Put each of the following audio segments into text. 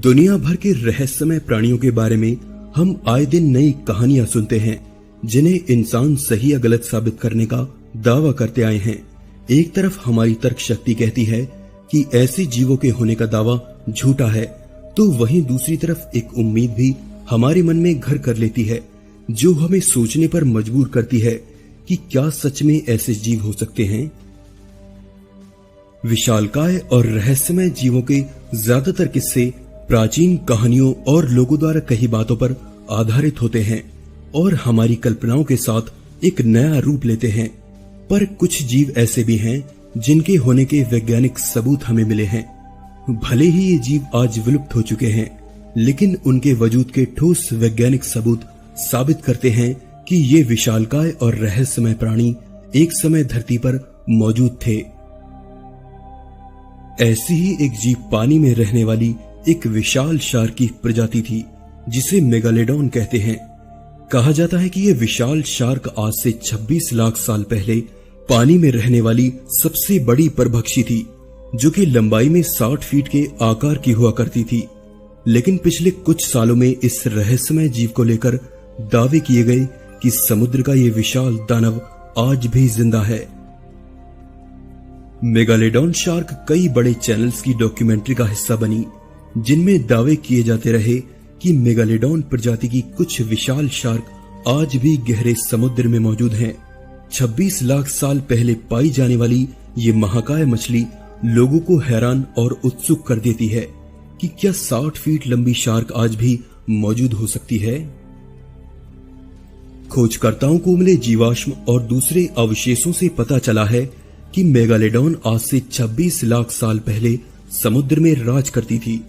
दुनिया भर के रहस्यमय प्राणियों के बारे में हम आए दिन नई कहानियां सुनते हैं, जिन्हें इंसान सही या गलत साबित करने का दावा करते आए हैं। एक तरफ हमारी तर्क शक्ति कहती है कि ऐसे जीवों के होने का दावा झूठा है, तो वहीं दूसरी तरफ एक उम्मीद भी हमारे मन में घर कर लेती है, जो हमें सोचने पर मजबूर करती है कि क्या सच में ऐसे जीव हो सकते हैं। विशालकाय और रहस्यमय जीवों के ज्यादातर किस्से प्राचीन कहानियों और लोगों द्वारा कही बातों पर आधारित होते हैं और हमारी कल्पनाओं के साथ एक नया रूप लेते हैं। पर कुछ जीव ऐसे भी हैं जिनके होने के वैज्ञानिक सबूत हमें मिले हैं। भले ही ये जीव आज विलुप्त हो चुके हैं, लेकिन उनके वजूद के ठोस वैज्ञानिक सबूत साबित करते हैं कि ये विशालकाय और रहस्यमय प्राणी एक समय धरती पर मौजूद थे। ऐसी ही एक जीव पानी में रहने वाली एक विशाल शार्क की प्रजाति थी, जिसे मेगालोडॉन कहते हैं। कहा जाता है कि यह विशाल शार्क आज से 26 लाख साल पहले पानी में रहने वाली सबसे बड़ी परभक्षी थी, जो कि लंबाई में 60 फीट के आकार की हुआ करती थी। लेकिन पिछले कुछ सालों में इस रहस्यमय जीव को लेकर दावे किए गए कि समुद्र का यह विशाल दानव आज भी जिंदा है। मेगालोडॉन शार्क कई बड़े चैनल्स की डॉक्यूमेंट्री का हिस्सा बनी, जिनमें दावे किए जाते रहे कि मेगालोडॉन प्रजाति की कुछ विशाल शार्क आज भी गहरे समुद्र में मौजूद हैं। 26 लाख साल पहले पाई जाने वाली ये महाकाय मछली लोगों को हैरान और उत्सुक कर देती है कि क्या 60 फीट लंबी शार्क आज भी मौजूद हो सकती है। खोजकर्ताओं को मिले जीवाश्म और दूसरे अवशेषों से पता चला है कि मेगालोडॉन आज से 26 लाख साल पहले समुद्र में राज करती थी।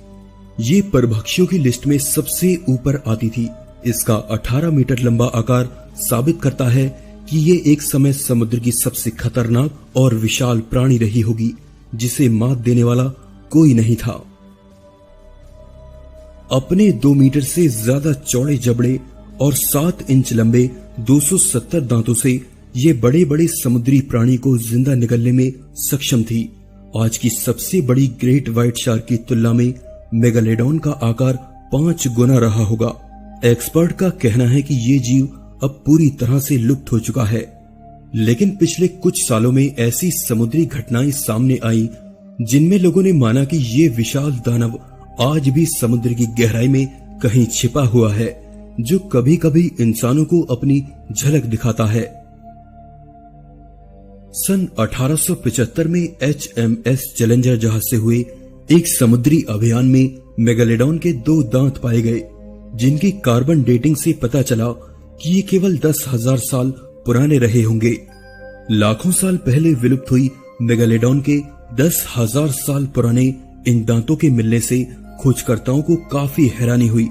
ये परभक्षियों की लिस्ट में सबसे ऊपर आती थी। इसका 18 मीटर लंबा आकार साबित करता है कि ये एक समय समुद्र की सबसे खतरनाक और विशाल प्राणी रही होगी, जिसे मात देने वाला कोई नहीं था। अपने 2 मीटर से ज्यादा चौड़े जबड़े और 7 इंच लंबे 270 दांतों से ये बड़े बड़े समुद्री प्राणी को जिंदा निगलने में सक्षम थी। आज की सबसे बड़ी ग्रेट व्हाइट शार्क की तुलना में मेगालोडॉन का आकार 5 गुना रहा होगा। एक्सपर्ट का कहना है कि ये जीव अब पूरी तरह से लुप्त हो चुका है, लेकिन पिछले कुछ सालों में ऐसी समुद्री घटनाएं सामने आई जिनमें लोगों ने माना कि ये विशाल दानव आज भी समुद्र की गहराई में कहीं छिपा हुआ है, जो कभी कभी इंसानों को अपनी झलक दिखाता है। सन 1875 में HMS चैलेंजर जहाज से हुए एक समुद्री अभियान में मेगालोडॉन के 2 दांत पाए गए, जिनकी कार्बन डेटिंग से पता चला कि ये केवल 10,000 साल पुराने रहे होंगे। लाखों साल पहले विलुप्त हुई मेगालोडॉन के 10,000 साल पुराने इन दांतों के मिलने से खोजकर्ताओं को काफी हैरानी हुई।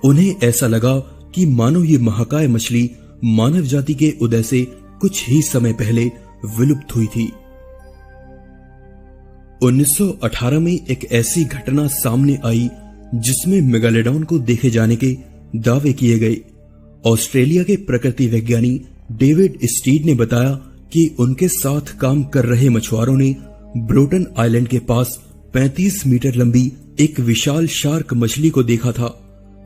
उन्हें ऐसा लगा कि मानो ये महाकाय मछली मानव जाति के उदय से कुछ ही समय पहले विलुप्त हुई थी। 1918 में एक ऐसी घटना सामने आई जिसमें मेगालोडॉन को देखे जाने के दावे किए गए। ऑस्ट्रेलिया के प्रकृति वैज्ञानी डेविड स्टीड ने बताया कि उनके साथ काम कर रहे मछुआरों ने ब्रोटन आइलैंड के पास 35 मीटर लंबी एक विशाल शार्क मछली को देखा था,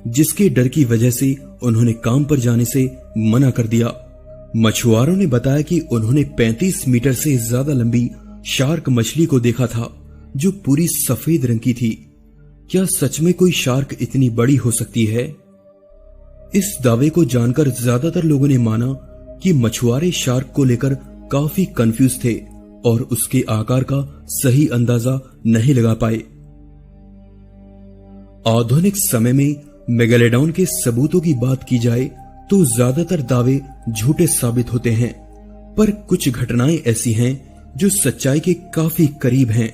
जिसके डर की वजह से उन्होंने काम पर जाने से मना कर दिया। मछुआरों ने बताया कि उन्होंने 35 मीटर से ज्यादा लंबी शार्क मछली को देखा था, जो पूरी सफेद रंग की थी। क्या सच में कोई शार्क इतनी बड़ी हो सकती है? इस दावे को जानकर ज्यादातर लोगों ने माना कि मछुआरे शार्क को लेकर काफी कंफ्यूज थे और उसके आकार का सही अंदाजा नहीं लगा पाए। आधुनिक समय में मेगालोडॉन के सबूतों की बात की जाए तो ज्यादातर दावे झूठे साबित होते हैं, पर कुछ घटनाएं ऐसी हैं जो सच्चाई के काफी करीब हैं।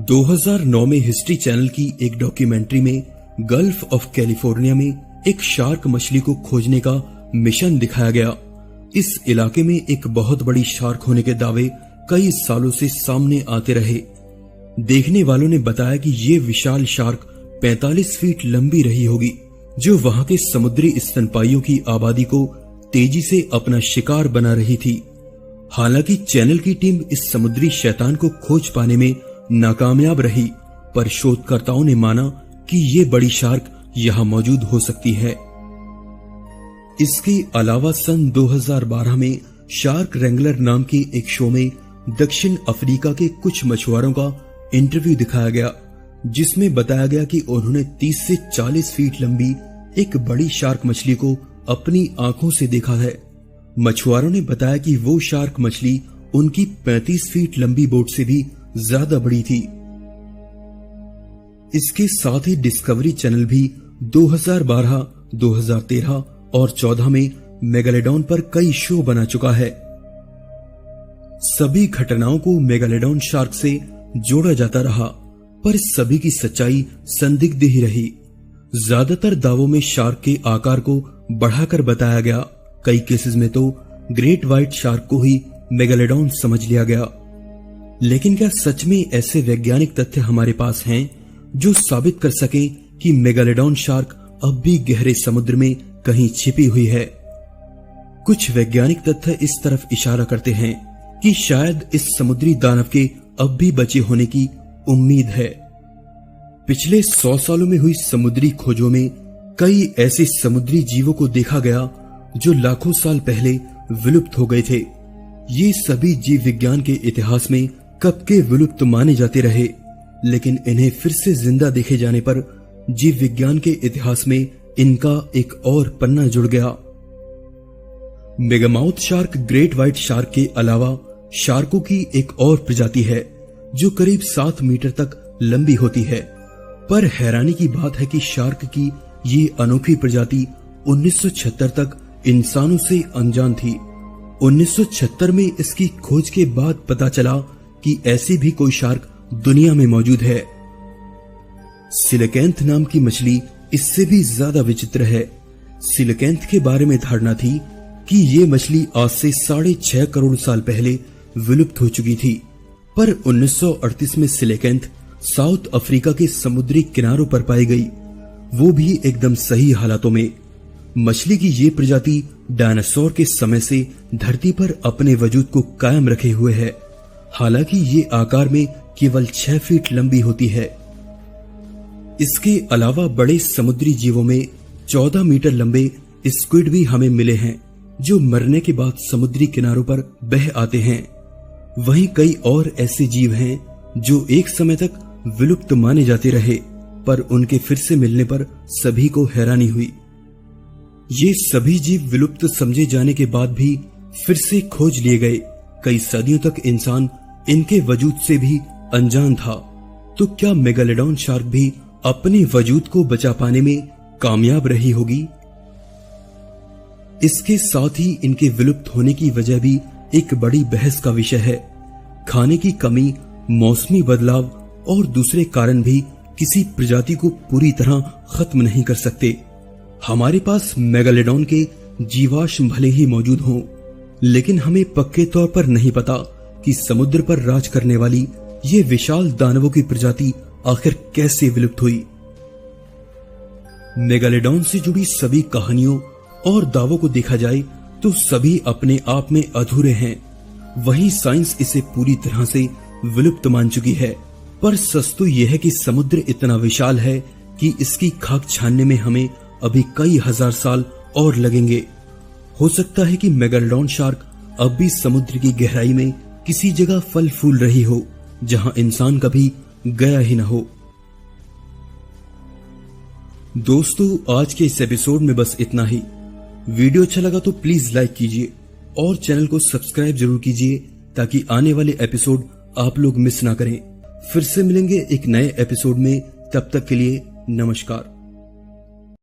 2009 में हिस्ट्री चैनल की एक डॉक्यूमेंट्री में गल्फ ऑफ कैलिफोर्निया में एक शार्क मछली को खोजने का मिशन दिखाया गया। इस इलाके में एक बहुत बड़ी शार्क होने के दावे कई सालों से सामने आते रहे। देखने वालों ने बताया कि ये विशाल शार्क 45 फीट लंबी रही होगी, जो वहां के समुद्री स्तनपाइयों की आबादी को तेजी से अपना शिकार बना रही थी। हालांकि चैनल की टीम इस समुद्री शैतान को खोज पाने में नाकामयाब रही पर शोधकर्ताओं ने माना कि ये बड़ी शार्क यहाँ मौजूद हो सकती है। इसके अलावा सन 2012 में शार्क रेंगलर नाम के एक शो में दक्षिण अफ्रीका के कुछ मछुआरों का इंटरव्यू दिखाया गया, जिसमें बताया गया कि उन्होंने 30 से 40 फीट लंबी एक बड़ी शार्क मछली को अपनी आंखों से देखा है। मछुआरों ने बताया कि वो शार्क मछली उनकी 35 फीट लंबी बोट से भी ज्यादा बड़ी थी। इसके साथ ही डिस्कवरी चैनल भी 2012, 2013 और 14 में मेगालोडॉन पर कई शो बना चुका है। सभी घटनाओं को मेगालोडॉन शार्क से जोड़ा जाता रहा, पर सभी की सच्चाई संदिग्ध ही रही। ज्यादातर दावों में शार्क के आकार को बढ़ाकर बताया गया। कई केसेस में तो ग्रेट व्हाइट शार्क को ही मेगालोडॉन समझ लिया गया। लेकिन क्या सच में ऐसे वैज्ञानिक तथ्य हमारे पास हैं जो साबित कर सके कि मेगालोडॉन शार्क अब भी गहरे समुद्र में कहीं छिपी हुई है? कुछ वैज्ञानिक तथ्य इस तरफ इशारा करते हैं कि शायद इस समुद्री दानव के अब भी बचे होने की उम्मीद है। पिछले 100 सालों में हुई समुद्री खोजों में कई ऐसे समुद्री जीवों को देखा गया जो लाखों साल पहले विलुप्त हो गए थे। ये सभी जीव विज्ञान के इतिहास में कब के विलुप्त माने जाते रहे, लेकिन इन्हें फिर से जिंदा देखे जाने पर जीव विज्ञान के इतिहास में इनका एक और पन्ना जुड़ गया। मेगामाउथ शार्क ग्रेट व्हाइट शार्क के अलावा शार्कों की एक और प्रजाति है जो करीब 7 मीटर तक लंबी होती है। पर हैरानी की बात है कि शार्क की ये अनोखी प्रजाति 1976 तक इंसानों से अनजान थी। 1976 में इसकी खोज के बाद पता चला कि ऐसी भी कोई शार्क दुनिया में मौजूद है। सिलकैंथ नाम की मछली इससे भी ज्यादा विचित्र है। सिलकैंथ के बारे में धारणा थी कि ये मछली आज से 6.5 करोड़ साल पहले विलुप्त हो चुकी थी, पर 1938 में सिलकैंथ साउथ अफ्रीका के समुद्री किनारों पर पाई गई, वो भी एकदम सही हालातों में। मछली की ये प्रजाति डायनासोर के समय से धरती पर अपने वजूद को कायम रखे हुए है। हालांकि ये आकार में केवल 6 फीट लंबी होती है। इसके अलावा बड़े समुद्री जीवों में 14 मीटर लंबे स्क्विड भी हमें मिले हैं जो मरने के बाद समुद्री किनारों पर बह आते हैं। वहीं कई और ऐसे जीव हैं जो एक समय तक विलुप्त माने जाते रहे, पर उनके फिर से मिलने पर सभी को हैरानी हुई। ये सभी जीव विलुप्त समझे जाने के बाद भी फिर से खोज लिए गए। कई सदियों तक इंसान इनके वजूद से भी अनजान था। तो क्या मेगालोडॉन शार्क भी अपने वजूद को बचा पाने में कामयाब रही होगी? इसके साथ ही इनके विलुप्त होने की वजह भी एक बड़ी बहस का विषय है। खाने की कमी, मौसमी बदलाव और दूसरे कारण भी किसी प्रजाति को पूरी तरह खत्म नहीं कर सकते। हमारे पास मेगालोडॉन के जीवाश्म भले ही मौजूद हों, लेकिन हमें पक्के तौर पर नहीं पता कि समुद्र पर राज करने वाली ये विशाल दानवों की प्रजाति आखिर कैसे विलुप्त हुई। मेगालोडॉन से जुड़ी सभी कहानियों और दावों को देखा जाए तो सभी अपने आप में अधूरे हैं। वही साइंस इसे पूरी तरह से विलुप्त मान चुकी है। पर सच तो यह है कि समुद्र इतना विशाल है कि इसकी खाक छानने में हमें अभी कई हजार साल और लगेंगे। हो सकता है कि मेगालोडॉन शार्क अब भी समुद्र की गहराई में किसी जगह फल फूल रही हो जहां इंसान कभी गया ही न हो। दोस्तों, आज के इस एपिसोड में बस इतना ही। वीडियो अच्छा लगा तो प्लीज लाइक कीजिए और चैनल को सब्सक्राइब जरूर कीजिए ताकि आने वाले एपिसोड आप लोग मिस ना करें। फिर से मिलेंगे एक नए एपिसोड में, तब तक के लिए नमस्कार।